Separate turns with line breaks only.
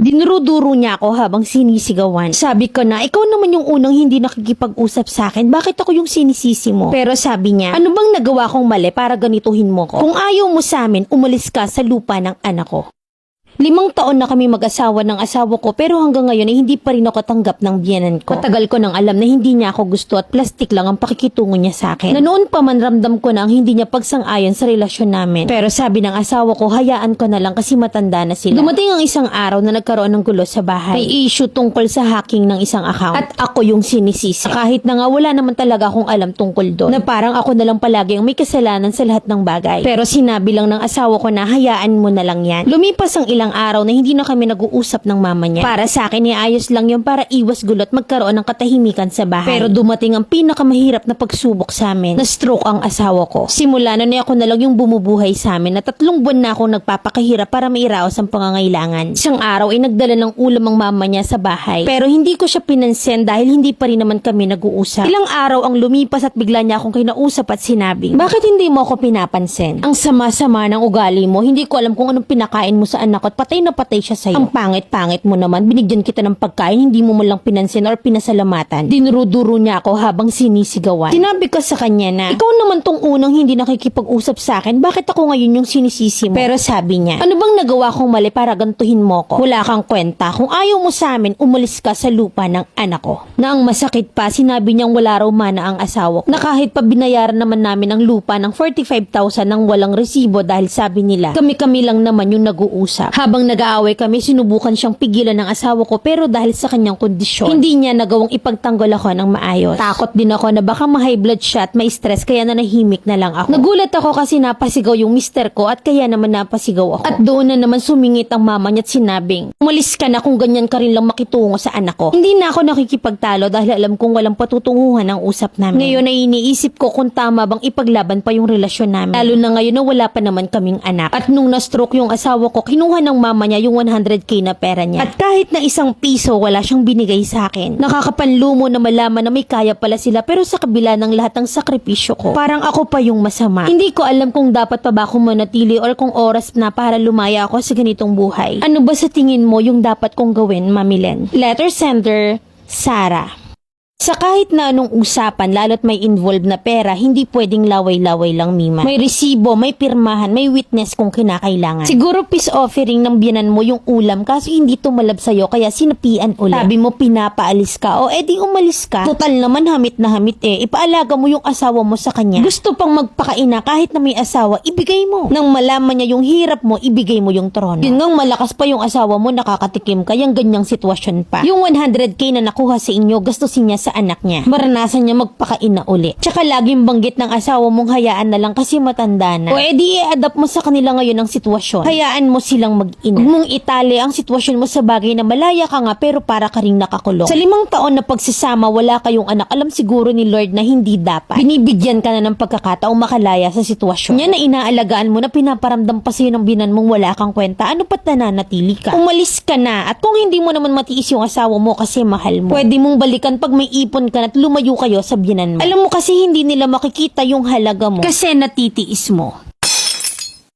Dinuruduro niya ako habang sinisigawan. Sabi ko na, ikaw naman yung unang hindi nakikipag-usap sa akin. Bakit ako yung sinisisi mo? Pero sabi niya, ano bang nagawa kong mali para ganituhin mo ko? Kung ayaw mo sa amin, umalis ka sa lupa ng anak ko. 5 taon na kami mag-asawa ng asawa ko pero hanggang ngayon ay hindi pa rin ako tanggap ng biyenan ko. Matagal ko nang alam na hindi niya ako gusto at plastic lang ang pakikitungo niya sa akin. Na noon pa man ramdam ko na ang hindi niya pagsang-ayon sa relasyon namin. Pero sabi ng asawa ko, hayaan ko na lang kasi matanda na sila. Dumating ang isang araw na nagkaroon ng gulo sa bahay. May issue tungkol sa hacking ng isang account. At ako yung sinisisi. Kahit na nga wala naman talaga akong alam tungkol doon. Na parang ako na lang palagi ang may kasalanan sa lahat ng bagay. Pero sinabi lang ng asawa ko na hayaan mo na lang yan. Lumipas ang ilang araw na hindi na kami nag-uusap ng mama niya. Para sa akin, iayos lang yun para iwas gulo at magkaroon ng katahimikan sa bahay. Pero dumating ang pinakamahirap na pagsubok sa amin. Na-stroke ang asawa ko. Simula na ako na lang yung bumubuhay sa amin na 3 buwan na akong nagpapakahirap para mairaos ang pangangailangan. Isang araw ay nagdala ng ulam ang mama niya sa bahay. Pero hindi ko siya pinansin dahil hindi pa rin naman kami nag-uusap. Ilang araw ang lumipas at bigla niya akong kinausap at sinabing, bakit hindi mo ako pinapansin? Ang sama-sama ng ugali mo, hindi ko alam kung anong pinakain mo sa anak ko at patay na patay siya sa'yo. Ang pangit-pangit mo naman, binigyan kita ng pagkain, hindi mo man lang pinansin or pinasalamatan. Dinuruduro niya ako habang sinisigawan. Sinabi ko sa kanya na, ikaw naman tong unang hindi nakikipag-usap sa akin, bakit ako ngayon yung sinisisi mo? Pero sabi niya, ano bang nagawa kong mali para gantuhin mo ko? Wala kang kwenta. Kung ayaw mo sa amin, umalis ka sa lupa ng anak ko. Na ang masakit pa, sinabi niyang wala raw mana ang asawa ko. Na kahit pa binayaran naman namin ang lupa ng 45,000 nang walang resibo dahil sabi nila, kami-kami lang naman yung nag-uusap. Habang nag-aaway kami, sinubukan siyang pigilan ng asawa ko pero dahil sa kanyang kondisyon, hindi niya nagawang ipagtanggol ako ng maayos. Takot din ako na baka ma-high blood siya at ma-stress kaya nanahimik na lang ako. Nagulat ako kasi napasigaw yung mister ko at kaya naman napasigaw ako. At doon na naman sumingit ang mama niya at sinabing, umalis ka na kung ganyan ka rin lang makitungo sa anak ko. Hindi na ako nakikipagtalo dahil alam kong walang patutunguhan ang usap namin. Ngayon ay iniisip ko kung tama bang ipaglaban pa yung relasyon namin. Lalo na ngayon na wala pa naman kaming anak. At nung na-stroke yung asawa ko, kinuha ng mama niya yung 100k na pera niya. At kahit na isang piso wala siyang binigay sa akin. Nakakapanlumo na malaman na may kaya pala sila pero sa kabila ng lahat ng sakripisyo ko, parang ako pa yung masama. Hindi ko alam kung dapat pa ba akong manatili or kung oras na para lumaya ako sa ganitong buhay. Ano ba sa tingin mo yung dapat kong gawin, Mami Len? Letter sender, Sarah. Sa kahit na anong usapan, lalo't may involved na pera, hindi pwedeng laway-laway lang, Mima. May resibo, may pirmahan, may witness kung kinakailangan. Siguro peace offering ng biyanan mo yung ulam kaso hindi tumalab sa'yo kaya sinapian ulit. Sabi mo pinapaalis ka, o edi umalis ka. Total naman hamit na hamit ipaalaga mo yung asawa mo sa kanya. Gusto pang magpakaina kahit na may asawa, ibigay mo. Nang malaman niya yung hirap mo, ibigay mo yung trono. Yun ngang malakas pa yung asawa mo, nakakatikim ka, yung ganyang sitwasyon pa. Yung 100k na nakuha sa inyo, gastusin niya sa anak niya. Maranasan niya magpakain na uli. Tsaka laging banggit ng asawa mong hayaan na lang kasi matanda na. O edi i-adapt mo sa kanila ngayon ang sitwasyon. Hayaan mo silang mag-ina. Huwag mong itali ang sitwasyon mo sa bagay na malaya ka nga pero para ka ring nakakulong. Sa 5 taon na pagsasama wala kayong anak, alam siguro ni Lord na hindi dapat. Binibigyan ka na ng pagkakataong makalaya sa sitwasyon. Yan na inaalagaan mo na pinaparamdam pa sa'yo ng binan mong wala kang kwenta. Ano pa't nananatili ka? Umalis ka na at kung hindi mo naman matiis yung asawa mo kasi mahal mo, pwede mong balikan pag may ipon ka at lumayo kayo sa biyanan mo. Alam mo kasi hindi nila makikita yung halaga mo kasi natitiis mo.